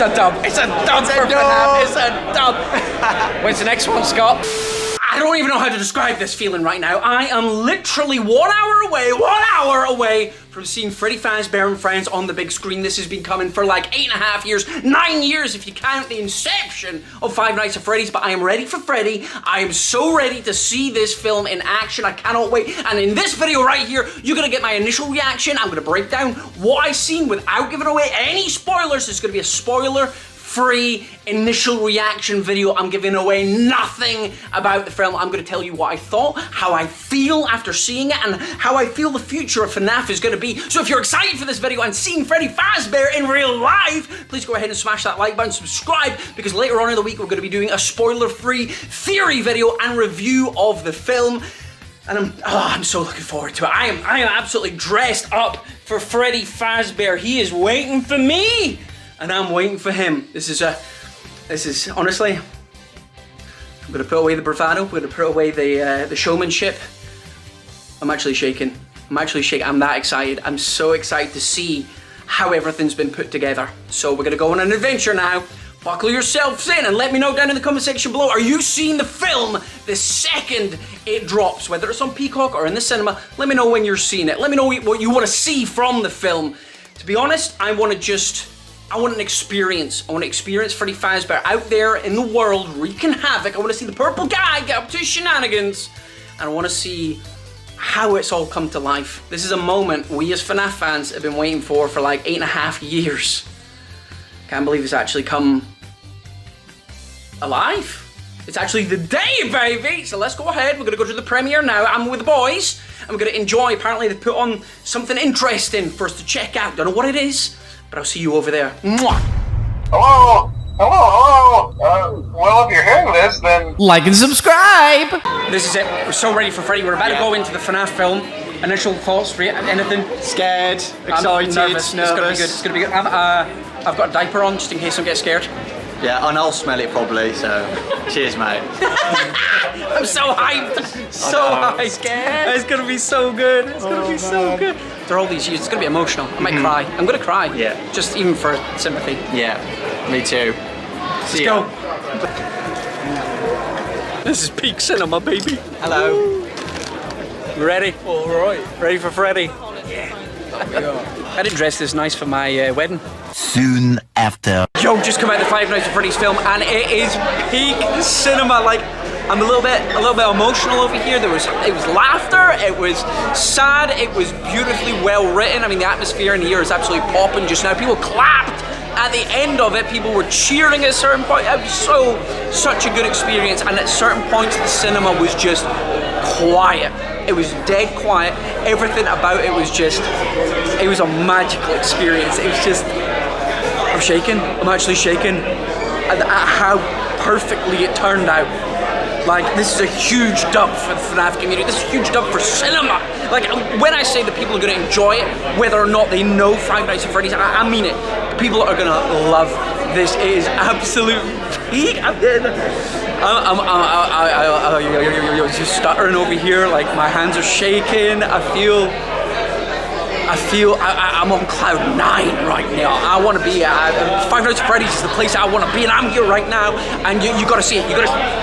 a dub. It's a dub for FNAF. It's a dub. When's the next one, Scott? I don't even know how to describe this feeling right now. I am literally 1 hour away from seeing Freddy Fazbear and Friends on the big screen. This has been coming for like 8.5 years, 9 years if you count the inception of Five Nights at Freddy's, but I am ready for Freddy. I am so ready to see this film in action. I cannot wait. And in this video right here, you're gonna get my initial reaction. I'm gonna break down what I've seen without giving away any spoilers. It's gonna be a spoiler-free initial reaction video. I'm giving away nothing about the film. I'm going to tell you what I thought, how I feel after seeing it, and how I feel the future of FNAF is going to be. So if you're excited for this video and seeing Freddy Fazbear in real life, please go ahead and smash that like button, subscribe, because later on in the week we're going to be doing a spoiler-free theory video and review of the film. And I'm so looking forward to it. I am absolutely dressed up for Freddy Fazbear. He is waiting for me, and I'm waiting for him. This is honestly, I'm gonna put away the bravado. We're gonna put away the showmanship. I'm actually shaking. I'm that excited. I'm so excited to see how everything's been put together. So we're gonna go on an adventure now. Buckle yourselves in and let me know down in the comment section below. Are you seeing the film the second it drops? Whether it's on Peacock or in the cinema, let me know when you're seeing it. Let me know what you want to see from the film. To be honest, I want an experience. I want to experience Freddy Fazbear out there in the world wreaking havoc. I want to see the purple guy get up to his shenanigans. And I want to see how it's all come to life. This is a moment we as FNAF fans have been waiting for like 8.5 years. Can't believe it's actually come alive. It's actually the day, baby. So let's go ahead. We're going to go to the premiere now. I'm with the boys. And we're going to enjoy. Apparently they put on something interesting for us to check out. Don't know what it is, but I'll see you over there. Mwah. Hello? Well, if you're hearing this, then like and subscribe! This is it. We're so ready for Freddy. We're about to go into the FNAF film. Initial thoughts for you? Anything? Scared, excited, nervous. It's gonna be good. It's gonna be good. I've got a diaper on just in case I get scared. Yeah, and I'll smell it probably, so cheers, mate. I'm so hyped. So hyped. Scared. It's gonna be so good. It's gonna be so good. After all these years, it's gonna be emotional. I might cry. I'm gonna cry. Yeah. Just even for sympathy. Yeah, me too. Let's go. This is peak cinema, baby. Hello. You ready? All right. Ready for Freddy? Yeah. I didn't dress this nice for my wedding. Soon after. Yo, just come out the Five Nights at Freddy's film, and it is peak cinema. Like, I'm a little bit emotional over here. It was laughter, it was sad, it was beautifully well written. I mean, the atmosphere in here is absolutely popping just now. People clapped at the end of it. People were cheering at a certain point. It was such a good experience. And at certain points, the cinema was just quiet. It was dead quiet. Everything about it was it was a magical experience. It was just, I'm shaking. I'm actually shaking at how perfectly it turned out. Like, this is a huge dub for the FNAF community. This is a huge dub for cinema. Like, when I say that people are going to enjoy it, whether or not they know Five Nights at Freddy's, I mean it. People are going to love this. It is absolute peak. I'm just stuttering over here. Like, my hands are shaking. I'm on cloud 9 right now. I want to be Five Nights at Freddy's is the place I want to be, and I'm here right now. And you got to see it.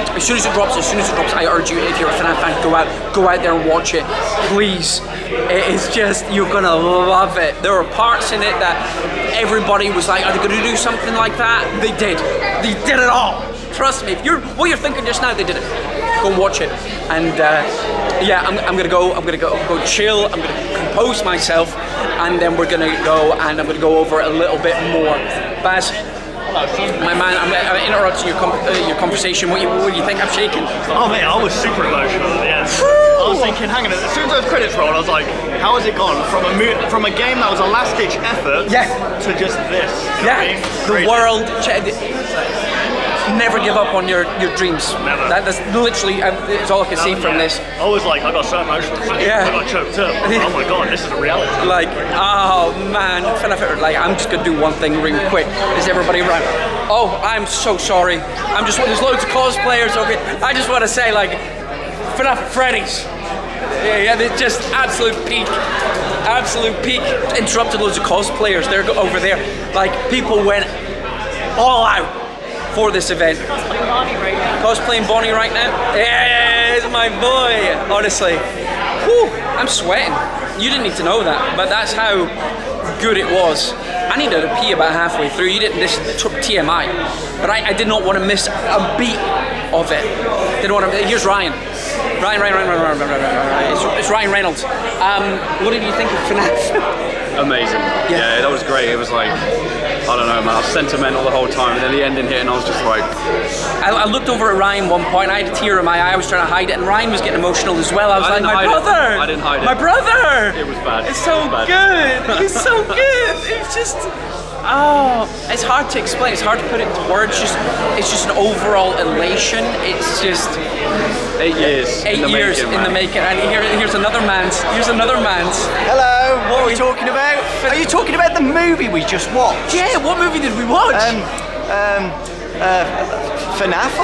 As soon as it drops, I urge you, if you're a FNAF fan, go out there and watch it, please. It is just, you're gonna love it. There were parts in it that everybody was like, are they gonna do something like that? They did it all. Trust me. What you're thinking just now, they did it. Go and watch it. And yeah, I'm gonna go chill. I'm gonna compose myself, and then we're gonna go and I'm gonna go over a little bit more. Baz, my man, I'm interrupting your conversation. What do you think? I'm shaking. Oh mate, I was super emotional at the end. I was thinking, hang on, as soon as those credits rolled, I was like, how has it gone from a game that was a last-ditch effort to just this? The world. Never give up on your dreams. Never. That's literally it's all I can see from this. I was like, I got so emotional. I got choked up. Oh my god, this is a reality. Like, oh man, like, I'm just gonna do one thing real quick. Is everybody around? Oh, I'm so sorry. There's loads of cosplayers over here. I just want to say, like, FNAF Freddy's. Yeah, it's just absolute peak. Interrupted loads of cosplayers. They're over there. Like, people went all out for this event. Cosplaying Bonnie right now? Yeah, it's my boy, honestly. Whew, I'm sweating. You didn't need to know that, but that's how good it was. I needed to pee about halfway through. You didn't, this took TMI, but I did not want to miss a beat of it. Didn't want to, here's Ryan. Ryan. It's Ryan Reynolds. What did you think of FNAF? Amazing. Yeah, that was great. It was like, I don't know, man, I was sentimental the whole time, and then the ending hit, and I was just like... I looked over at Ryan one point, I had a tear in my eye, I was trying to hide it, and Ryan was getting emotional as well. I was like, my brother! I didn't hide it. My brother! It was bad. It's so good! It's so good! It's just... Oh, it's hard to explain, it's hard to put it into words, it's just an overall elation. It's just... 8 years. 8 years in the making, and here's another man's. Hello, what are we talking about? Are you talking about the movie we just watched? Yeah, what movie did we watch? FNAF?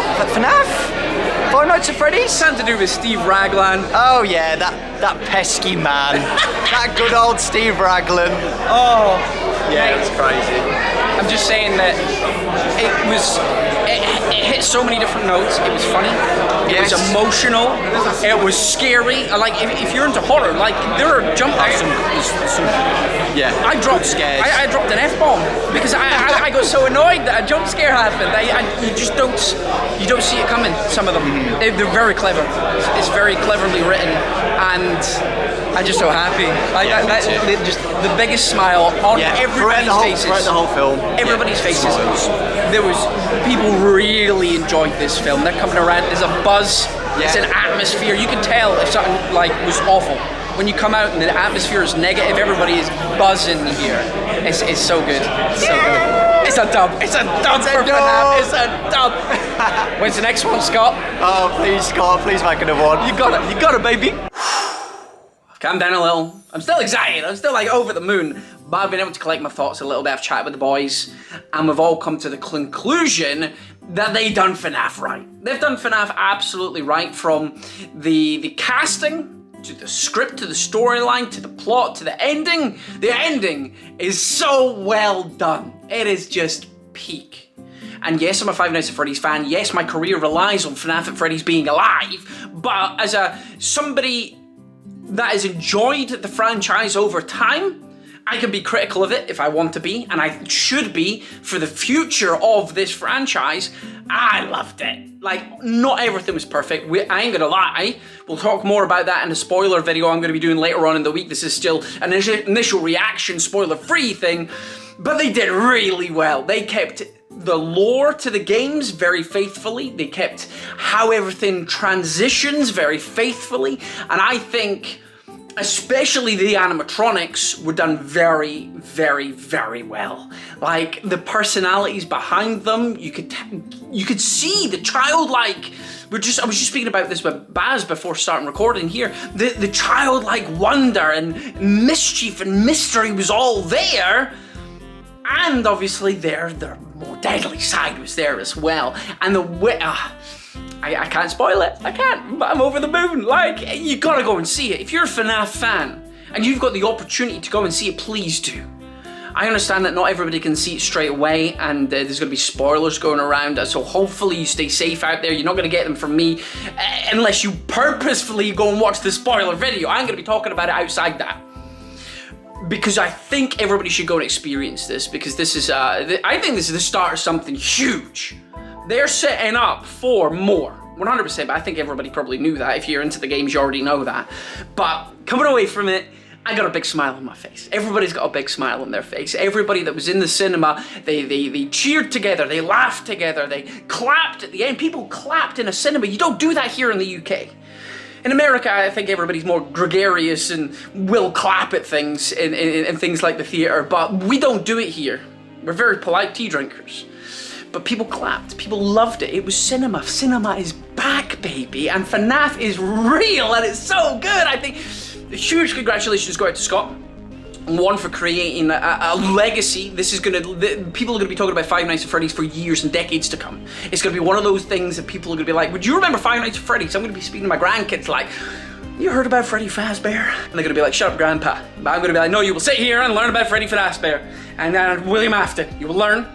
Five Nights at Freddy's? Something to do with Steve Raglan. Oh yeah, that pesky man. That good old Steve Raglan. Oh, Yeah, it's crazy. I'm just saying that it hit so many different notes. It was funny. It was emotional. It was scary. Like if you're into horror, like there are jump Yeah. I dropped scares. I dropped an F-bomb because I got so annoyed that a jump scare happened. You just don't see it coming. Some of them, they're very clever. It's very cleverly written, and I'm just so happy. Like just the biggest smile on everybody's faces. Throughout the whole film. Everybody's faces. There was people really enjoyed this film. They're coming around. There's a buzz. It's an atmosphere. You can tell if something like was awful. When you come out and the atmosphere is negative, everybody is buzzing here. It's so good. It's so good. It's a dub. It's a dub for FNAF. It's a dub. When's the next one, Scott? Oh, please, Scott, please make another one. You got it, baby. Calm down a little. I'm still excited. I'm still like over the moon. But I've been able to collect my thoughts a little bit. I've chatted with the boys, and we've all come to the conclusion that they done FNAF right. They've done FNAF absolutely right, from the casting, to the script, to the storyline, to the plot, to the ending. The ending is so well done. It is just peak. And yes, I'm a Five Nights at Freddy's fan. Yes, my career relies on FNAF at Freddy's being alive. But as somebody that has enjoyed the franchise over time, I can be critical of it if I want to be, and I should be for the future of this franchise. I loved it. Like, not everything was perfect. I ain't gonna lie. We'll talk more about that in a spoiler video I'm gonna be doing later on in the week. This is still an initial reaction, spoiler-free thing, but they did really well. They kept the lore to the games very faithfully. They kept how everything transitions very faithfully, and I think especially the animatronics were done very, very, very well. Like the personalities behind them, you could see the childlike. I was just speaking about this with Baz before starting recording here. The childlike wonder and mischief and mystery was all there, and obviously their more deadly side was there as well. And I can't spoil it. I can't, but I'm over the moon. Like, you gotta go and see it. If you're a FNAF fan and you've got the opportunity to go and see it, please do. I understand that not everybody can see it straight away, and there's gonna be spoilers going around, so hopefully you stay safe out there. You're not gonna get them from me unless you purposefully go and watch the spoiler video. I'm gonna be talking about it outside that, because I think everybody should go and experience this, because this is, I think this is the start of something huge. They're setting up for more, 100%, but I think everybody probably knew that. If you're into the games, you already know that. But coming away from it, I got a big smile on my face. Everybody's got a big smile on their face. Everybody that was in the cinema, they cheered together, they laughed together, they clapped at the end. People clapped in a cinema. You don't do that here in the UK. In America, I think everybody's more gregarious and will clap at things in things like the theater, but we don't do it here. We're very polite tea drinkers. But people clapped, people loved it. It was cinema. Cinema is back, baby, and FNAF is real, and it's so good. I think a huge congratulations go out to Scott. One, for creating a legacy. This is people are gonna be talking about Five Nights at Freddy's for years and decades to come. It's gonna be one of those things that people are gonna be like, would you remember Five Nights at Freddy's? I'm gonna be speaking to my grandkids like, you heard about Freddy Fazbear? And they're gonna be like, shut up, Grandpa. But I'm gonna be like, no, you will sit here and learn about Freddy Fazbear. And William Afton, you will learn.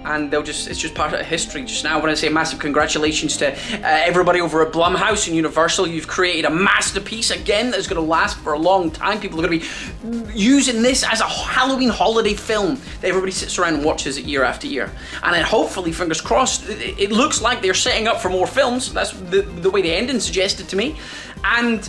and it's just part of history just now. I want to say a massive congratulations to everybody over at Blumhouse and Universal. You've created a masterpiece again that's going to last for a long time. People are going to be using this as a Halloween holiday film that everybody sits around and watches it year after year. And then hopefully, fingers crossed, it looks like they're setting up for more films. That's the way the ending suggested to me. And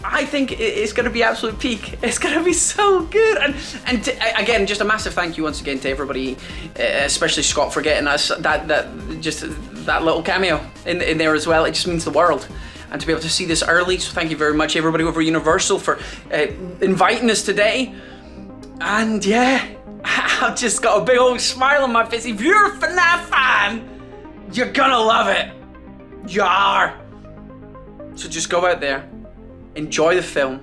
I think it's going to be absolute peak. It's going to be so good. And again, just a massive thank you once again to everybody, especially Scott for getting us that little cameo in there as well. It just means the world. And to be able to see this early, so thank you very much everybody over Universal for inviting us today. And yeah, I've just got a big old smile on my face. If you're a FNAF fan, you're gonna love it. You are. So just go out there, enjoy the film,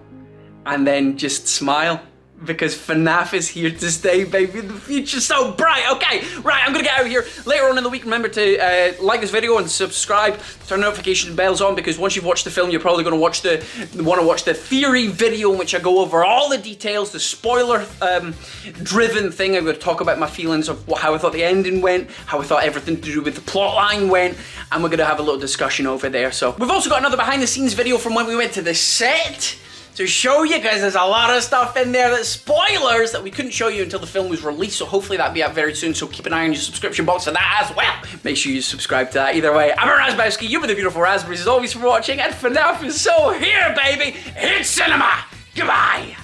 and then just smile, because FNAF is here to stay, baby. The future's so bright. Okay, right, I'm gonna get out of here. Later on in the week, remember to like this video and subscribe, turn notification bells on, because once you've watched the film, you're probably gonna want to watch the theory video in which I go over all the details, the spoiler driven thing. I'm gonna talk about my feelings of how I thought the ending went, how I thought everything to do with the plot line went, and we're gonna have a little discussion over there. So we've also got another behind the scenes video from when we went to the set to show you guys. There's a lot of stuff in there that's spoilers that we couldn't show you until the film was released, so hopefully that'll be out very soon, so keep an eye on your subscription box for that as well. Make sure you subscribe to that. Either way, I'm Razzbowski, you've been the beautiful raspberries as always for watching, and FNAF is so here, baby! It's cinema! Goodbye!